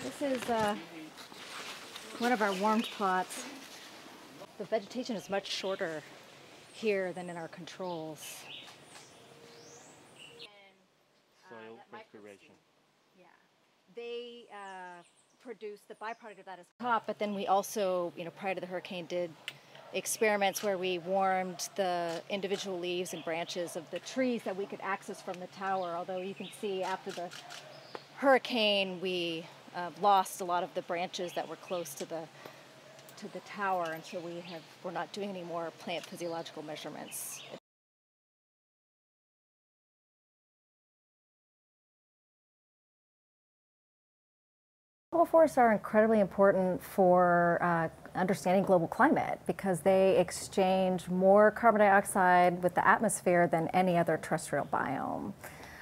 This is one of our warmed plots. The vegetation is much shorter here than in our controls. Soil respiration. Yeah, they produce the byproduct of that is top, but then we also, prior to the hurricane, did experiments where we warmed the individual leaves and branches of the trees that we could access from the tower. Although you can see after the hurricane, we lost a lot of the branches that were close to the tower, and so we're not doing any more plant physiological measurements. Global forests are incredibly important for understanding global climate because they exchange more carbon dioxide with the atmosphere than any other terrestrial biome.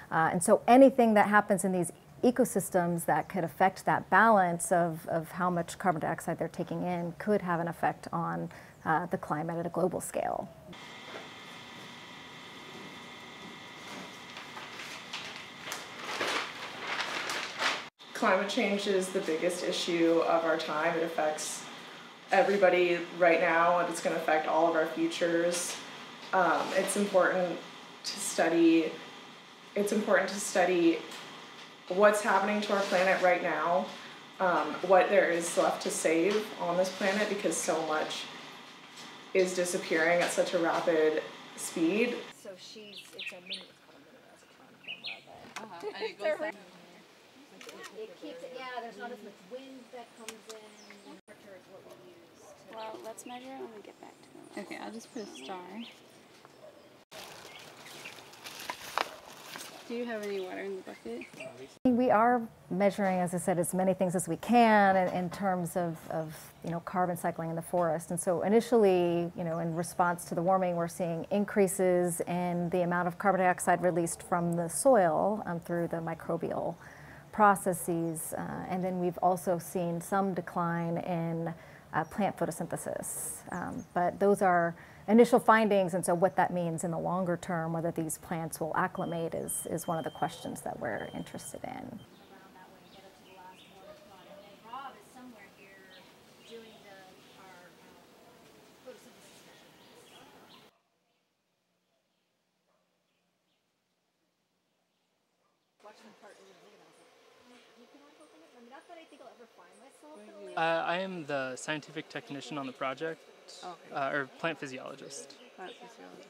And so anything that happens in these ecosystems that could affect that balance of how much carbon dioxide they're taking in could have an effect on the climate at a global scale. Climate change is the biggest issue of our time. It affects everybody right now, and it's going to affect all of our futures. It's important to study what's happening to our planet right now, what there is left to save on this planet, because so much is disappearing at such a rapid speed. So it's a mini, it's called a mini And it goes like it keeps it, yeah, there's not as much wind that comes in. Temperature is what we use. Well, let's measure it when we get back to it. Okay, I'll just put a star. Do you have any water in the bucket? We are measuring, as I said, as many things as we can in terms of carbon cycling in the forest. And so initially, in response to the warming, we're seeing increases in the amount of carbon dioxide released from the soil through the microbial processes. And then we've also seen some decline in plant photosynthesis. But those are initial findings, and so what that means in the longer term, whether these plants will acclimate, is one of the questions that we're interested in. I am the scientific technician on the project, or plant physiologist. Plant physiology.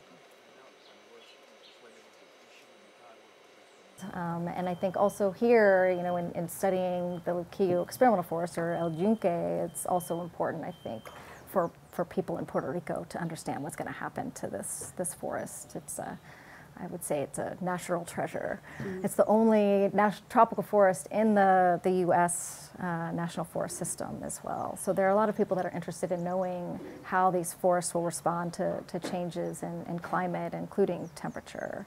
And I think also here, in studying the Luquillo experimental forest, or El Yunque, it's also important, I think, for people in Puerto Rico to understand what's going to happen to this forest. I would say it's a natural treasure. Mm-hmm. It's the only tropical forest in the U.S. National Forest System as well. So there are a lot of people that are interested in knowing how these forests will respond to changes in climate, including temperature.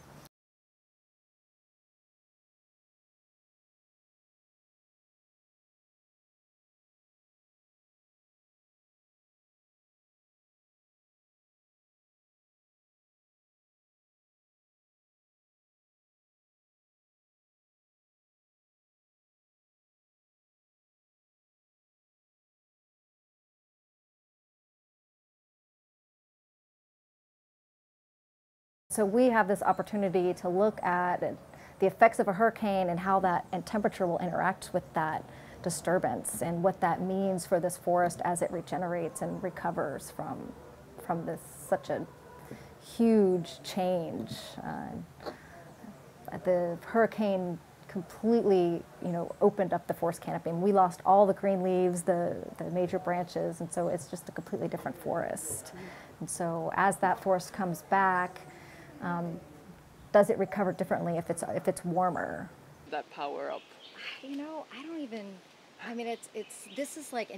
So we have this opportunity to look at the effects of a hurricane and how that and temperature will interact with that disturbance, and what that means for this forest as it regenerates and recovers from this such a huge change. The hurricane completely, opened up the forest canopy, and we lost all the green leaves, the major branches, and so it's just a completely different forest. And so as that forest comes back, does it recover differently if it's warmer? That power up. I don't even. I mean, this is like